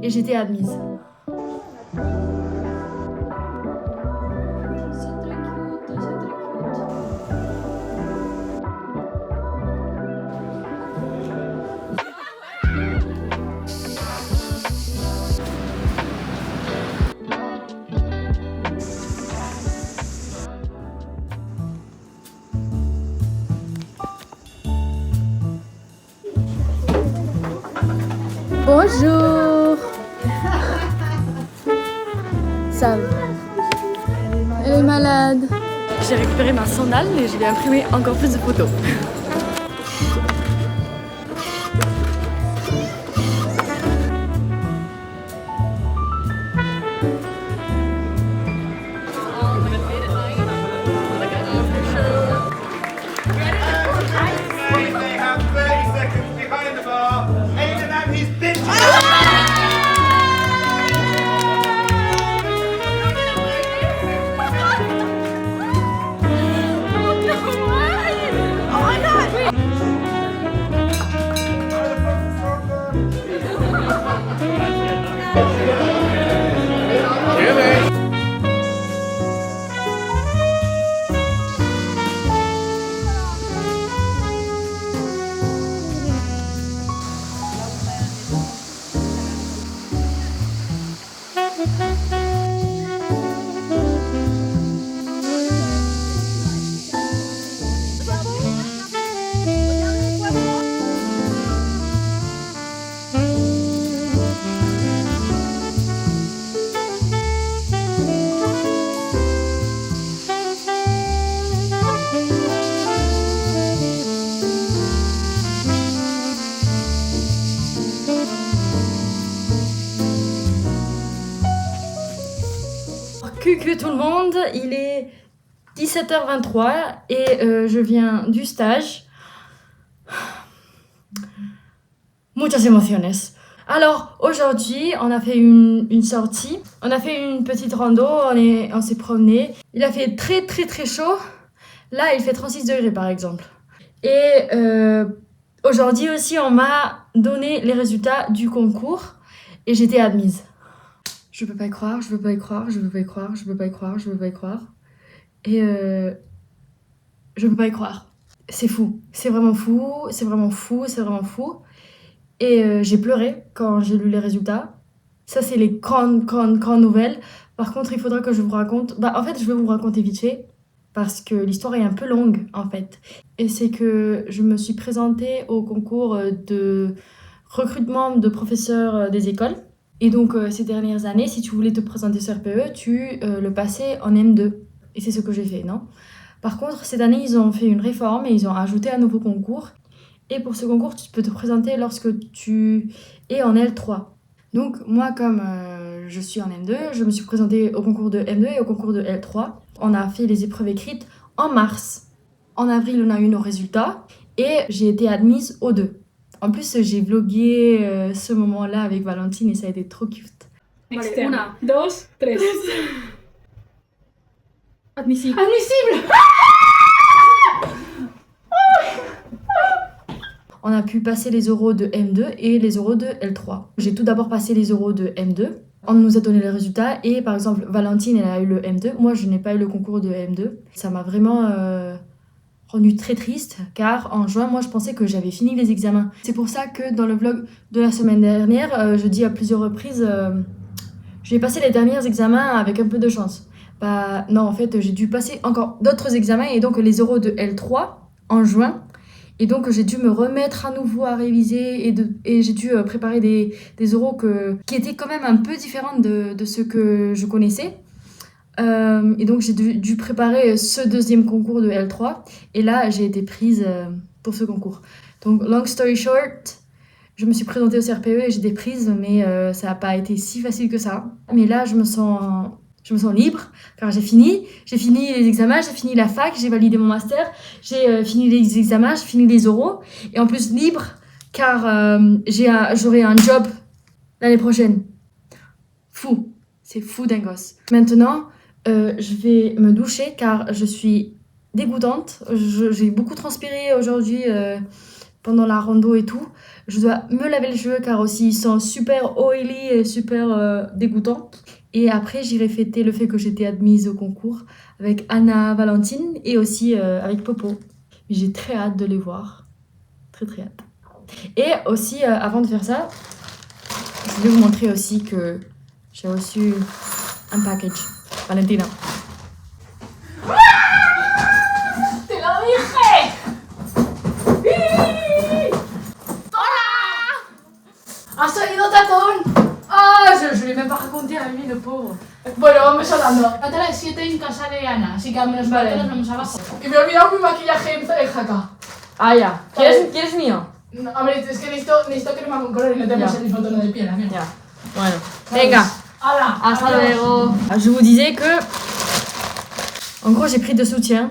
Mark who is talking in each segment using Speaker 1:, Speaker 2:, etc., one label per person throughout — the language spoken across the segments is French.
Speaker 1: et j'étais admise. Bonjour. Sam. Elle est malade. J'ai récupéré ma sandale et je vais imprimer encore plus de photos. Coucou tout le monde, il est 17h23 et je viens du stage. Muchas emociones. Alors aujourd'hui on a fait une sortie, on a fait une petite rando, on s'est promené. Il a fait très chaud, là il fait 36 degrés par exemple. Et aujourd'hui aussi on m'a donné les résultats du concours et j'étais admise. Je peux pas y croire, je veux pas y croire, je veux pas y croire, je veux pas y croire, je veux pas y croire. Et je peux pas y croire. C'est fou, c'est vraiment fou, c'est vraiment fou, c'est vraiment fou. Et j'ai pleuré quand j'ai lu les résultats. Ça, c'est les grandes nouvelles. Par contre, il faudra que je vous raconte... en fait, je vais vous raconter vite fait, parce que l'histoire est un peu longue, en fait. Et c'est que je me suis présentée au concours de recrutement de professeurs des écoles. Et donc, ces dernières années, si tu voulais te présenter sur RPE, tu le passais en M2. Et c'est ce que j'ai fait, non ? Par contre, cette année, ils ont fait une réforme et ils ont ajouté un nouveau concours. Et pour ce concours, tu peux te présenter lorsque tu es en L3. Donc, moi, comme je suis en M2, je me suis présentée au concours de M2 et au concours de L3. On a fait les épreuves écrites en mars. En avril, on a eu nos résultats et j'ai été admise aux deux. En plus, j'ai vlogué ce moment-là avec Valentine et ça a été trop cute.
Speaker 2: Externe.
Speaker 1: Una,
Speaker 2: Dos, tres.
Speaker 1: Admissible.
Speaker 2: Admissible.
Speaker 1: On a pu passer les oraux de M2 et les oraux de L3. J'ai tout d'abord passé les oraux de M2. On nous a donné les résultats et par exemple, Valentine, elle a eu le M2. Moi, je n'ai pas eu le concours de M2. Ça m'a vraiment rendue très triste car en juin, moi, je pensais que j'avais fini les examens. C'est pour ça que dans le vlog de la semaine dernière, je dis à plusieurs reprises, je vais passer les derniers examens avec un peu de chance. Non, en fait, j'ai dû passer encore d'autres examens et donc les oraux de L3 en juin. Et donc j'ai dû me remettre à nouveau à réviser et j'ai dû préparer des oraux qui étaient quand même un peu différents de ce que je connaissais. Et donc j'ai dû préparer ce deuxième concours de L3 et là j'ai été prise pour ce concours. Donc long story short, je me suis présentée au CRPE et j'ai été prise, mais ça n'a pas été si facile que ça. Mais là je me sens libre car j'ai fini les examens, j'ai fini la fac, j'ai validé mon master, j'ai fini les examens, j'ai fini les oraux et en plus libre car j'aurai un job l'année prochaine. Fou, c'est fou dingos. Maintenant, je vais me doucher car je suis dégoûtante. J'ai beaucoup transpiré aujourd'hui pendant la rando et tout. Je dois me laver les cheveux car aussi ils sont super oily et super dégoûtants. Et après, j'irai fêter le fait que j'étais admise au concours avec Anna, Valentine et aussi avec Popo. J'ai très hâte de les voir. Très très hâte. Et aussi, avant de faire ça, je vais vous montrer aussi que j'ai reçu un package. Valentina.
Speaker 2: ¡Te lo dije! ¿Has oído, Tatón?
Speaker 1: Ah, je l'ai même pas raconté à lui, le pauvre.
Speaker 2: Bueno, vamos hablando. A las 7 en casa de Ana, así que a menos
Speaker 1: Vale.
Speaker 2: nos vamos abajo. Que me he olvidado mi maquillaje en jaca.
Speaker 1: Ah, ya. ¿Quieres mío?
Speaker 2: No, a ver, es que necesito crema con color y no tenemos
Speaker 1: Ya.
Speaker 2: el mismo tono de piel, amigo.
Speaker 1: Ya. Bueno. Venga.
Speaker 2: ¡Hala!
Speaker 1: Hasta
Speaker 2: adiós.
Speaker 1: luego. Je vous disais que... En gros, j'ai pris deux soutiens.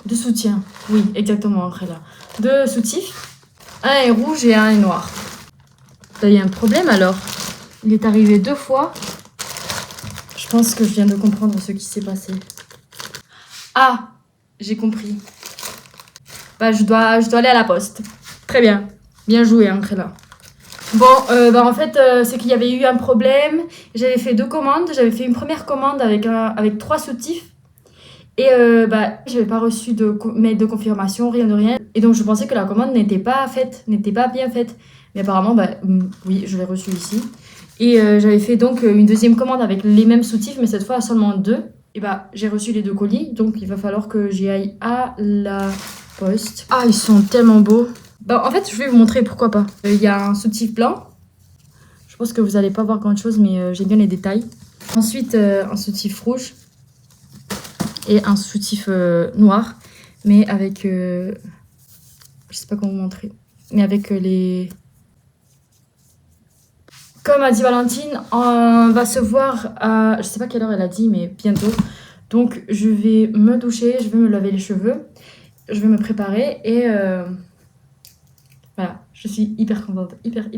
Speaker 1: Deux soutiens. Oui, exactement, Angela. Deux soutifs. Un est rouge et un est noir. T'as eu un problème alors? Il est arrivé 2 fois. Je pense que je viens de comprendre ce qui s'est passé. Ah, j'ai compris. Bah, je dois aller à la poste. Très bien. Bien joué, Angela. Bon, en fait, c'est qu'il y avait eu un problème. J'avais fait 2 commandes. J'avais fait une première commande avec 3 soutifs. Et j'avais pas reçu de mail de confirmation, rien de rien. Et donc, je pensais que la commande n'était pas faite, n'était pas bien faite. Mais apparemment, oui, je l'ai reçue ici. Et j'avais fait donc une deuxième commande avec les mêmes soutifs, mais cette fois seulement 2. Et j'ai reçu les 2 colis. Donc, il va falloir que j'y aille à la poste. Ah, ils sont tellement beaux. En fait, je vais vous montrer pourquoi pas. Il y a un soutif blanc. Je pense que vous allez pas voir grand chose, mais j'aime bien les détails. Ensuite, un soutif rouge. Et un soutif noir. Mais avec... je sais pas comment vous montrer. Mais avec les... Comme a dit Valentine, on va se voir à... Je sais pas quelle heure elle a dit, mais bientôt. Donc, je vais me doucher, je vais me laver les cheveux. Je vais me préparer et... Voilà, je suis hyper contente. Hyper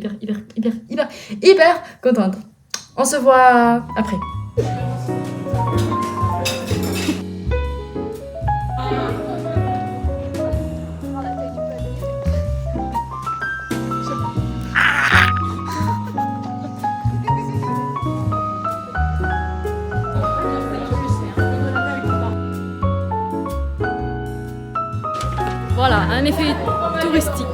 Speaker 1: contente. On se voit après. Voilà, un effet touristique.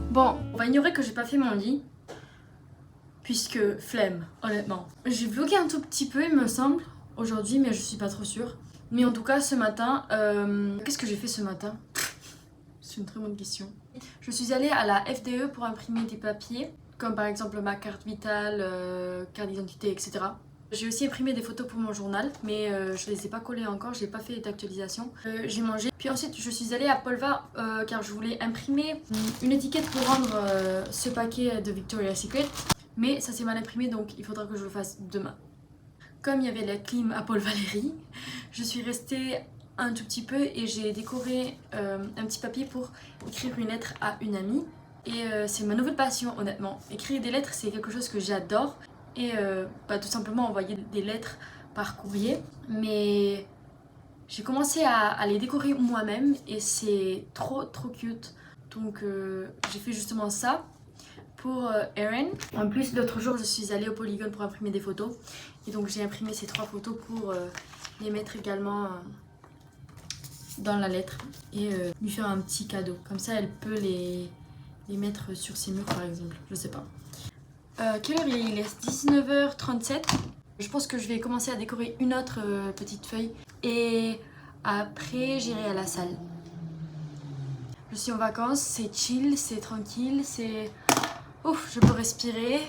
Speaker 1: Bon, on va ignorer que j'ai pas fait mon lit. Puisque flemme, honnêtement. J'ai vlogué un tout petit peu, il me semble, aujourd'hui, mais je suis pas trop sûre. Mais en tout cas, ce matin, qu'est-ce que j'ai fait ce matin? C'est une très bonne question. Je suis allée à la FDE pour imprimer des papiers, comme par exemple ma carte vitale, carte d'identité, etc. J'ai aussi imprimé des photos pour mon journal, mais je les ai pas collées encore, j'ai pas fait d'actualisation. J'ai mangé, puis ensuite je suis allée à Polva car je voulais imprimer une étiquette pour rendre ce paquet de Victoria's Secret. Mais ça s'est mal imprimé, donc il faudra que je le fasse demain. Comme il y avait la clim à Paul Valéry, je suis restée un tout petit peu et j'ai décoré un petit papier pour écrire une lettre à une amie. Et c'est ma nouvelle passion, honnêtement. Écrire des lettres, c'est quelque chose que j'adore. Et tout simplement envoyer des lettres par courrier. Mais j'ai commencé à les décorer moi-même et c'est trop cute. Donc j'ai fait justement ça pour Erin. En plus, l'autre jour, je suis allée au Polygone pour imprimer des photos. Et donc j'ai imprimé ces 3 photos pour les mettre également dans la lettre. Et lui faire un petit cadeau. Comme ça, elle peut les mettre sur ses murs, par exemple. Je sais pas. Quelle heure il est? 19h37. Je pense que je vais commencer à décorer une autre petite feuille. Et après, j'irai à la salle. Je suis en vacances, c'est chill, c'est tranquille, c'est... Ouf, je peux respirer,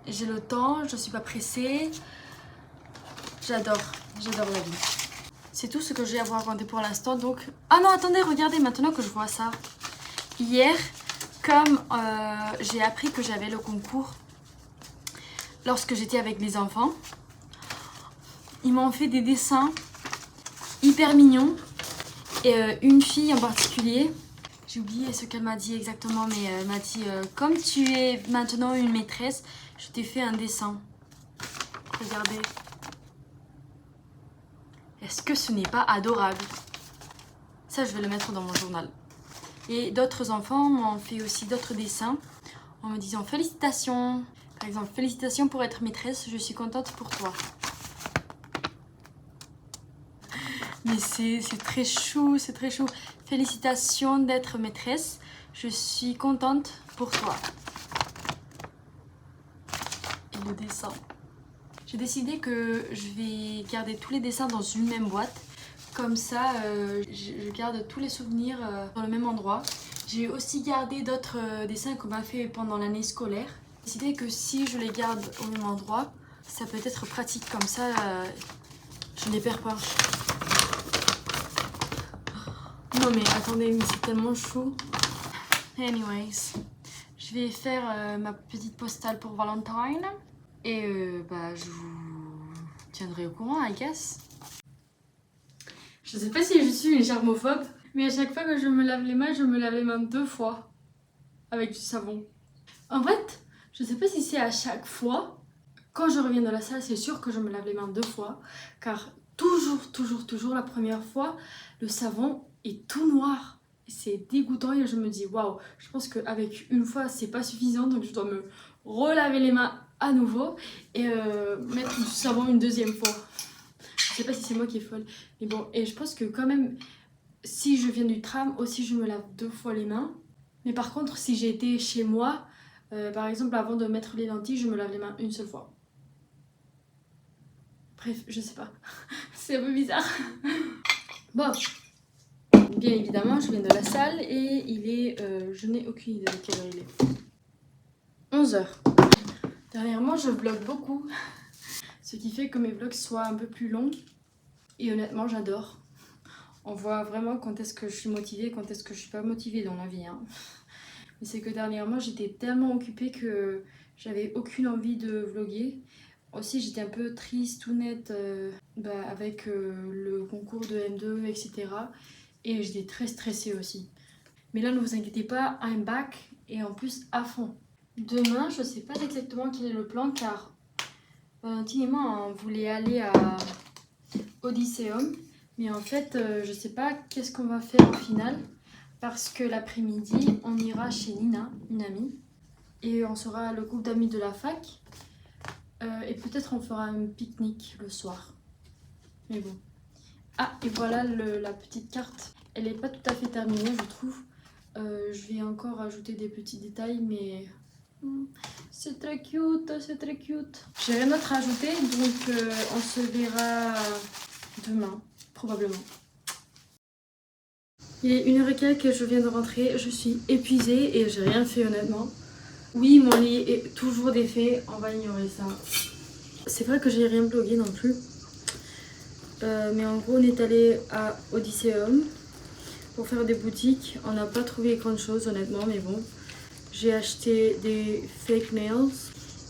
Speaker 1: j'ai le temps, je suis pas pressée. J'adore la vie. C'est tout ce que j'ai à vous raconter pour l'instant, donc... Ah non, attendez, regardez, maintenant que je vois ça. Hier, comme j'ai appris que j'avais le concours lorsque j'étais avec les enfants, ils m'ont fait des dessins hyper mignons. Et une fille en particulier J'ai oublié ce qu'elle m'a dit exactement, mais elle m'a dit comme tu es maintenant une maîtresse, je t'ai fait un dessin. Regardez. Est-ce que ce n'est pas adorable? Ça, je vais le mettre dans mon journal. Et d'autres enfants m'ont fait aussi d'autres dessins en me disant félicitations. Par exemple, félicitations pour être maîtresse, je suis contente pour toi. Mais c'est très chou, c'est très chou. Félicitations d'être maîtresse, je suis contente pour toi. Et le dessin. J'ai décidé que je vais garder tous les dessins dans une même boîte. Comme ça, je garde tous les souvenirs dans le même endroit. J'ai aussi gardé d'autres dessins qu'on m'a fait pendant l'année scolaire. J'ai décidé que si je les garde au même endroit, ça peut être pratique. Comme ça, je ne les perds pas. Non mais attendez, mais c'est tellement chou. Anyways, je vais faire ma petite postale pour Valentine. Et je vous tiendrai au courant, I guess. Je sais pas si je suis une germophobe, mais à chaque fois que je me lave les mains, je me lave les mains 2 fois. Avec du savon. En fait, je sais pas si c'est à chaque fois. Quand je reviens de la salle, c'est sûr que je me lave les mains 2 fois. Car toujours, la première fois, le savon est tout noir. C'est dégoûtant et je me dis waouh, je pense qu'avec une fois c'est pas suffisant, donc je dois me relaver les mains à nouveau et mettre du savon une 2e fois. Je sais pas si c'est moi qui est folle, mais bon, et je pense que quand même, si je viens du tram aussi, je me lave 2 fois les mains. Mais par contre, si j'ai été chez moi, par exemple avant de mettre les lentilles, je me lave les mains une seule fois. Bref, je sais pas, c'est un peu bizarre. Bon. Bien évidemment, je viens de la salle et il est... je n'ai aucune idée de quelle heure il est. 11h. Dernièrement, je vlog beaucoup. Ce qui fait que mes vlogs soient un peu plus longs. Et honnêtement, j'adore. On voit vraiment quand est-ce que je suis motivée, quand est-ce que je suis pas motivée dans la vie. Hein. Mais c'est que dernièrement, j'étais tellement occupée que j'avais aucune envie de vlogger. Aussi, j'étais un peu triste, tout net, avec le concours de M2, etc. Et j'étais très stressée aussi. Mais là, ne vous inquiétez pas, I'm back et en plus à fond. Demain, je sais pas exactement quel est le plan car Valentine et moi, on voulait aller à Odysseum. Mais en fait, je sais pas qu'est-ce qu'on va faire au final. Parce que l'après-midi, on ira chez Nina, une amie. Et on sera le groupe d'amis de la fac. Et peut-être on fera un pique-nique le soir. Mais bon. Ah, et voilà la petite carte. Elle n'est pas tout à fait terminée, je trouve. Je vais encore ajouter des petits détails, mais c'est très cute, c'est très cute. J'ai rien d'autre à ajouter, donc on se verra demain, probablement. Il est 1h15 que je viens de rentrer, je suis épuisée et j'ai rien fait honnêtement. Oui, mon lit est toujours défait, on va ignorer ça. C'est vrai que j'ai rien blogué non plus. Mais en gros, on est allé à Odysseum pour faire des boutiques. On n'a pas trouvé grand chose honnêtement, mais bon. J'ai acheté des fake nails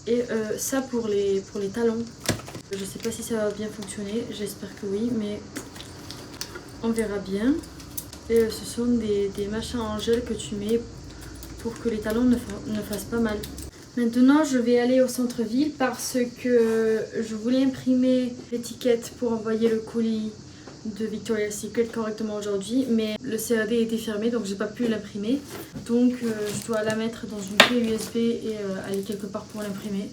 Speaker 1: et ça pour les talons. Je sais pas si ça va bien fonctionner, j'espère que oui, mais on verra bien. Et ce sont des machins en gel que tu mets pour que les talons ne fassent pas mal. Maintenant, je vais aller au centre-ville parce que je voulais imprimer l'étiquette pour envoyer le colis de Victoria's Secret correctement aujourd'hui, mais le CAD était fermé donc j'ai pas pu l'imprimer. Donc je dois la mettre dans une clé USB et aller quelque part pour l'imprimer.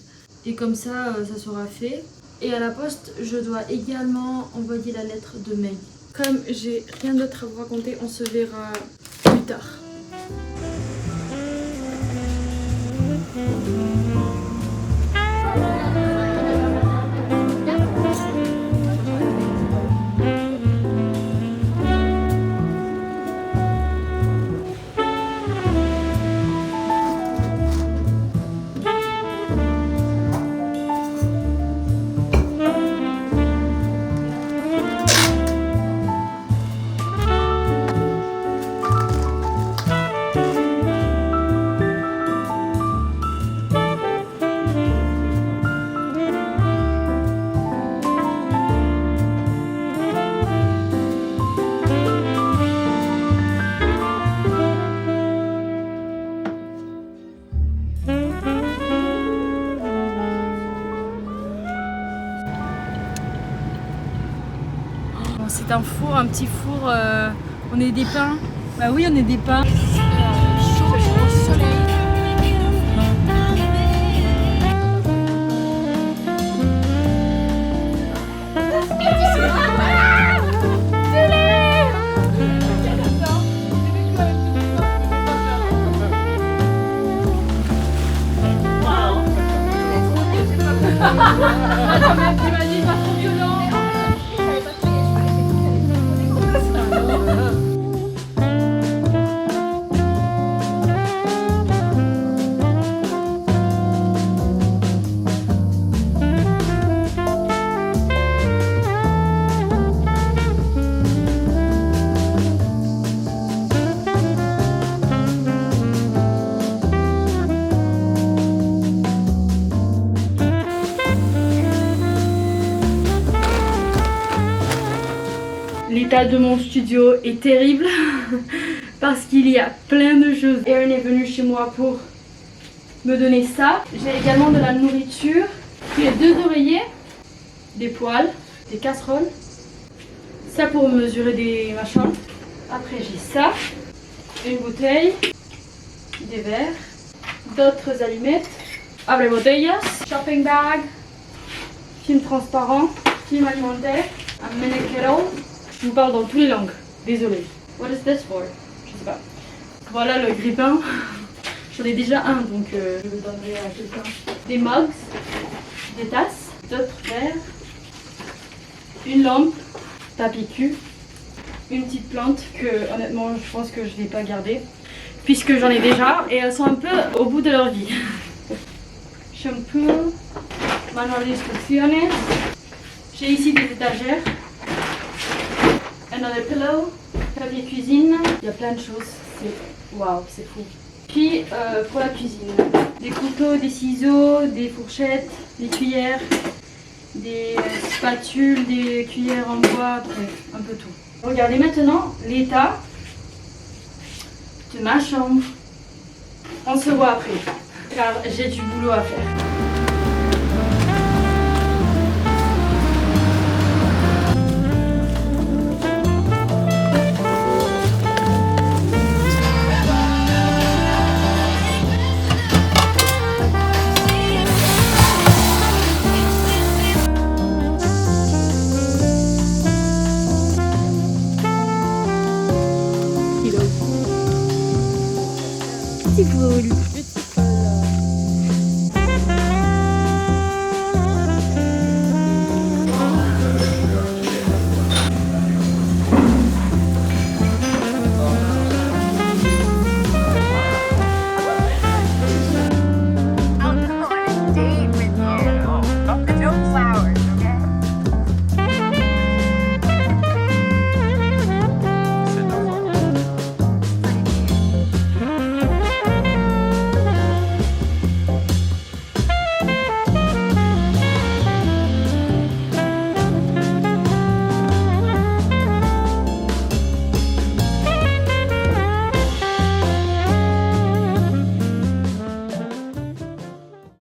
Speaker 1: Et comme ça, ça sera fait. Et à la poste, je dois également envoyer la lettre de Meg. Comme j'ai rien d'autre à vous raconter, on se verra plus tard. c'est un four, un petit four. On est des pains. Bah oui, on est des pains. Chaud au soleil.
Speaker 2: Tu m'as dit pas trop violent.
Speaker 1: L'état de mon studio est terrible parce qu'il y a plein de choses. Erin est venue chez moi pour me donner ça. J'ai également de la nourriture. J'ai 2 oreillers, des poêles, des casseroles. Ça pour mesurer des machins. Après j'ai ça, une bouteille, des verres, d'autres allumettes, abre botellas, shopping bag, film transparent, film alimentaire, un mini kettle. Je vous parle dans toutes les langues, désolée. What is this for? Je sais pas. Voilà le grille-pain. J'en ai déjà un, donc je le donnerai à quelqu'un. Des mugs, des tasses, d'autres verres, une lampe, tapis cul, une petite plante que honnêtement je pense que je vais pas garder puisque j'en ai déjà et elles sont un peu au bout de leur vie. Shampoo, manual d'instrucciones. J'ai ici des étagères. Another pillow, papier cuisine, il y a plein de choses, c'est waouh, c'est fou. Puis pour la cuisine, des couteaux, des ciseaux, des fourchettes, des cuillères, des spatules, des cuillères en bois, bref, un peu tout. Regardez maintenant l'état de ma chambre. On se voit après, car j'ai du boulot à faire.
Speaker 3: C'est cool.